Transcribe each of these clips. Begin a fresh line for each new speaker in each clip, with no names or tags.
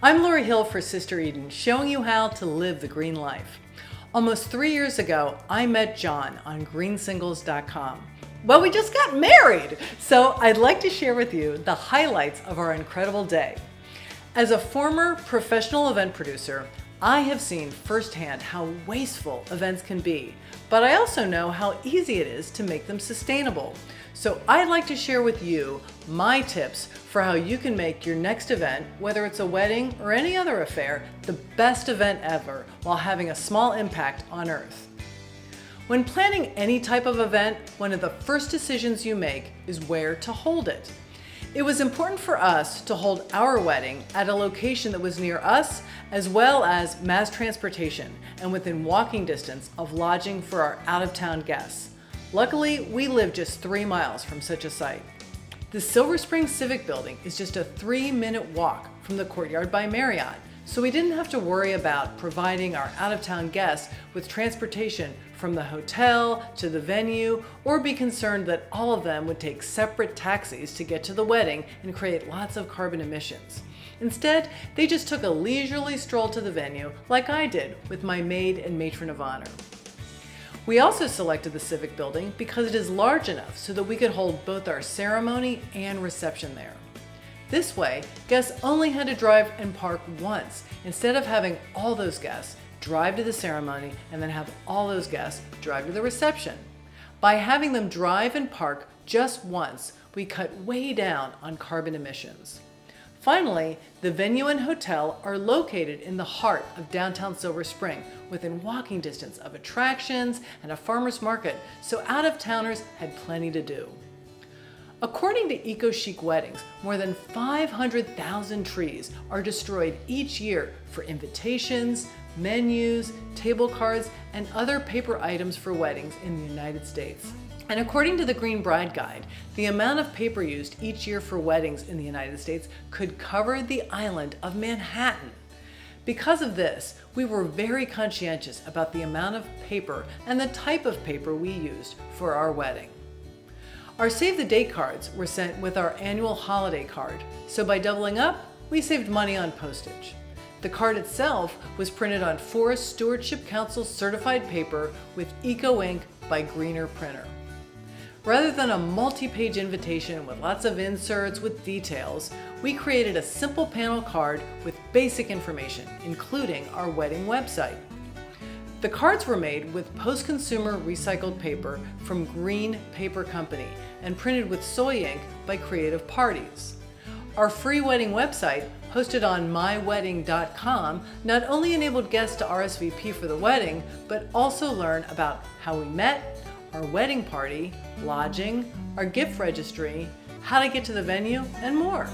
I'm Lori Hill for Sister Eden, showing you how to live the green life. Almost 3 years ago, I met John on greensingles.com. Well, we just got married! So I'd like to share with you the highlights of our incredible day. As a former professional event producer, I have seen firsthand how wasteful events can be, but I also know how easy it is to make them sustainable. So I'd like to share with you my tips for how you can make your next event, whether it's a wedding or any other affair, the best event ever while having a small impact on Earth. When planning any type of event, one of the first decisions you make is where to hold it. It was important for us to hold our wedding at a location that was near us, as well as mass transportation and within walking distance of lodging for our out-of-town guests. Luckily, we live just 3 miles from such a site. The Silver Spring Civic Building is just a 3-minute walk from the Courtyard by Marriott, so we didn't have to worry about providing our out-of-town guests with transportation from the hotel to the venue, or be concerned that all of them would take separate taxis to get to the wedding and create lots of carbon emissions. Instead, they just took a leisurely stroll to the venue like I did with my maid and matron of honor. We also selected the Civic Building because it is large enough so that we could hold both our ceremony and reception there. This way, guests only had to drive and park once, instead of having all those guests drive to the ceremony and then have all those guests drive to the reception. By having them drive and park just once, we cut way down on carbon emissions. Finally, the venue and hotel are located in the heart of downtown Silver Spring, within walking distance of attractions and a farmer's market, so out-of-towners had plenty to do. According to Eco-Chic Weddings, more than 500,000 trees are destroyed each year for invitations, menus, table cards, and other paper items for weddings in the United States. And according to the Green Bride Guide, the amount of paper used each year for weddings in the United States could cover the island of Manhattan. Because of this, we were very conscientious about the amount of paper and the type of paper we used for our wedding. Our Save the Date cards were sent with our annual holiday card, so by doubling up, we saved money on postage. The card itself was printed on Forest Stewardship Council certified paper with Eco Ink by Greener Printer. Rather than a multi-page invitation with lots of inserts with details, we created a simple panel card with basic information, including our wedding website. The cards were made with post-consumer recycled paper from Green Paper Company and printed with soy ink by Creative Parties. Our free wedding website, hosted on mywedding.com, not only enabled guests to RSVP for the wedding, but also learn about how we met, our wedding party, lodging, our gift registry, how to get to the venue, and more.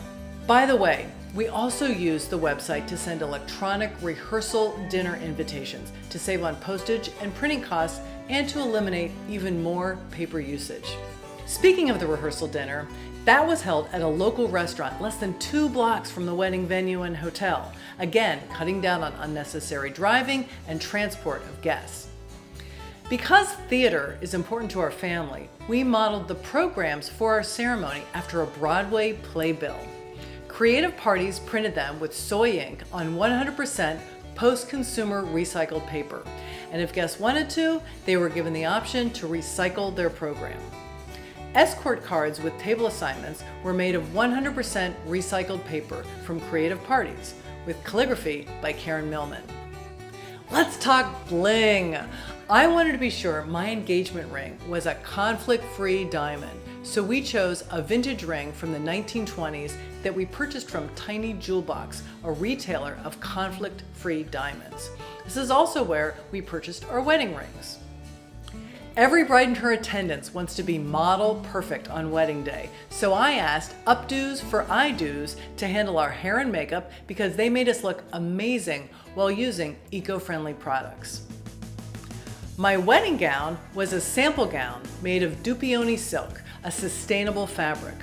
By the way, we also use the website to send electronic rehearsal dinner invitations to save on postage and printing costs and to eliminate even more paper usage. Speaking of the rehearsal dinner, that was held at a local restaurant less than 2 blocks from the wedding venue and hotel, again cutting down on unnecessary driving and transport of guests. Because theater is important to our family, we modeled the programs for our ceremony after a Broadway playbill. Creative Parties printed them with soy ink on 100% post-consumer recycled paper, and if guests wanted to, they were given the option to recycle their program. Escort cards with table assignments were made of 100% recycled paper from Creative Parties, with calligraphy by Karen Millman. Let's talk bling! I wanted to be sure my engagement ring was a conflict-free diamond, so we chose a vintage ring from the 1920s that we purchased from Tiny Jewel Box, a retailer of conflict-free diamonds. This is also where we purchased our wedding rings. Every bride and her attendants wants to be model perfect on wedding day, so I asked Updos for iDos to handle our hair and makeup because they made us look amazing while using eco-friendly products. My wedding gown was a sample gown made of Dupioni silk, a sustainable fabric.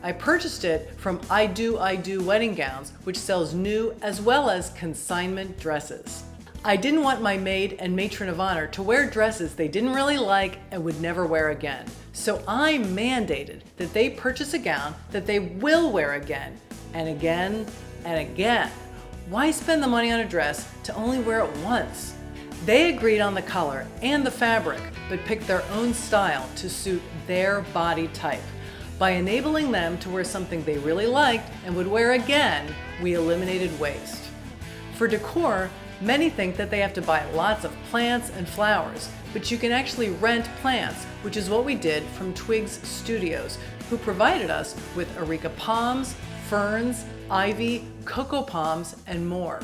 I purchased it from I Do Wedding Gowns, which sells new as well as consignment dresses. I didn't want my maid and matron of honor to wear dresses they didn't really like and would never wear again. So I mandated that they purchase a gown that they will wear again and again and again. Why spend the money on a dress to only wear it once? They agreed on the color and the fabric, but picked their own style to suit their body type. By enabling them to wear something they really liked and would wear again, we eliminated waste. For decor, many think that they have to buy lots of plants and flowers, but you can actually rent plants, which is what we did from Twigs Studios, who provided us with areca palms, ferns, ivy, cocoa palms, and more.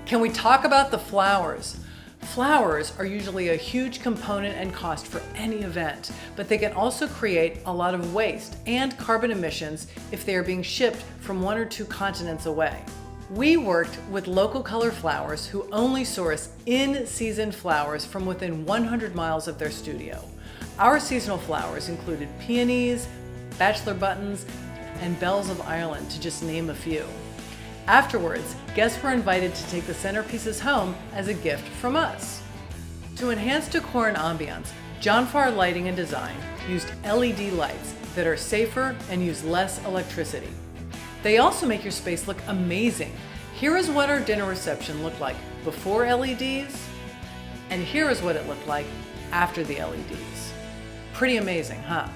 Can we talk about the flowers? Flowers are usually a huge component and cost for any event, but they can also create a lot of waste and carbon emissions if they are being shipped from 1 or 2 continents away. We worked with Local Color Flowers, who only source in-season flowers from within 100 miles of their studio. Our seasonal flowers included peonies, bachelor buttons, and bells of Ireland, to just name a few. Afterwards, guests were invited to take the centerpieces home as a gift from us. To enhance decor and ambiance, John Farr Lighting and Design used LED lights that are safer and use less electricity. They also make your space look amazing. Here is what our dinner reception looked like before LEDs, and here is what it looked like after the LEDs. Pretty amazing, huh?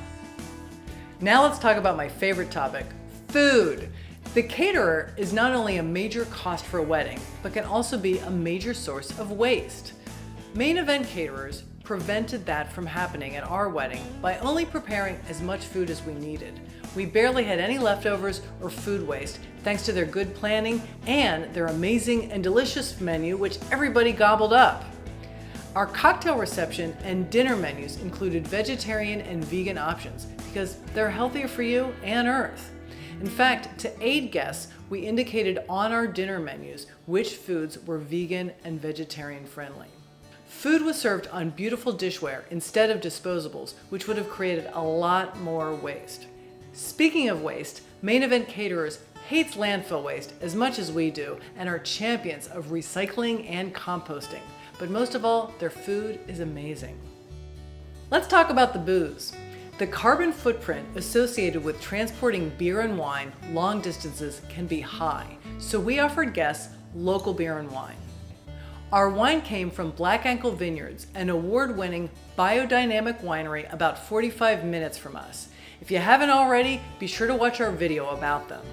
Now let's talk about my favorite topic, food. The caterer is not only a major cost for a wedding, but can also be a major source of waste. Main event caterers prevented that from happening at our wedding by only preparing as much food as we needed. We barely had any leftovers or food waste, thanks to their good planning and their amazing and delicious menu, which everybody gobbled up. Our cocktail reception and dinner menus included vegetarian and vegan options because they're healthier for you and Earth. In fact, to aid guests, we indicated on our dinner menus which foods were vegan and vegetarian friendly. Food was served on beautiful dishware instead of disposables, which would have created a lot more waste. Speaking of waste, main event caterers hates landfill waste as much as we do and are champions of recycling and composting. But most of all, their food is amazing. Let's talk about the booze. The carbon footprint associated with transporting beer and wine long distances can be high, so we offered guests local beer and wine. Our wine came from Black Ankle Vineyards, an award-winning biodynamic winery about 45 minutes from us. If you haven't already, be sure to watch our video about them.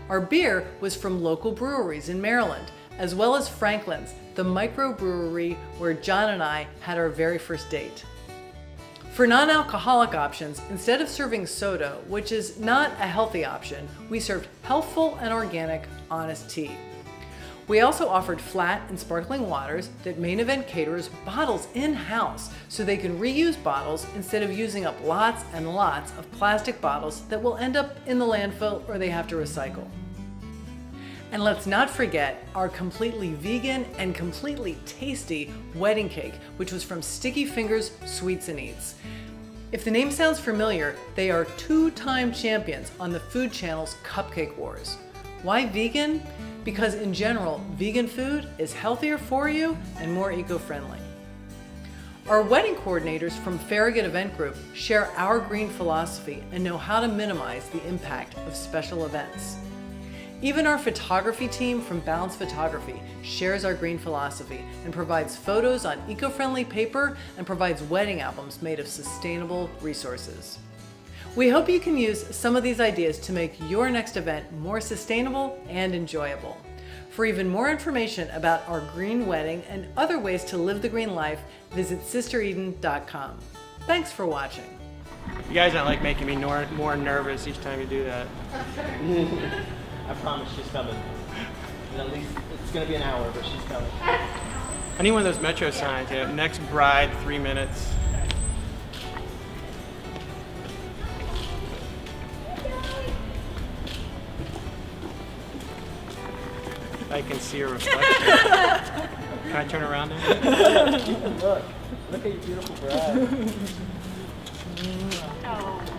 Our beer was from local breweries in Maryland, as well as Franklin's, the microbrewery where John and I had our very first date. For non-alcoholic options, instead of serving soda, which is not a healthy option, we served healthful and organic honest tea. We also offered flat and sparkling waters that main event caterers bottles in-house so they can reuse bottles instead of using up lots and lots of plastic bottles that will end up in the landfill or they have to recycle. And let's not forget our completely vegan and completely tasty wedding cake, which was from Sticky Fingers Sweets and Eats. If the name sounds familiar, they are 2-time champions on the Food Channel's Cupcake Wars. Why vegan? Because in general, vegan food is healthier for you and more eco-friendly. Our wedding coordinators from Farragut Event Group share our green philosophy and know how to minimize the impact of special events. Even our photography team from Balance Photography shares our green philosophy and provides photos on eco-friendly paper and provides wedding albums made of sustainable resources. We hope you can use some of these ideas to make your next event more sustainable and enjoyable. For even more information about our green wedding and other ways to live the green life, visit sistereden.com. Thanks for watching.
You guys aren't like making me more nervous each time you do that.
I promise she's coming. And at least it's gonna be an hour, but she's coming.
I need one of those Metro signs. Yeah, next bride, 3 minutes. I can see a reflection. Can I turn around now?
Look at your beautiful bride.
Oh.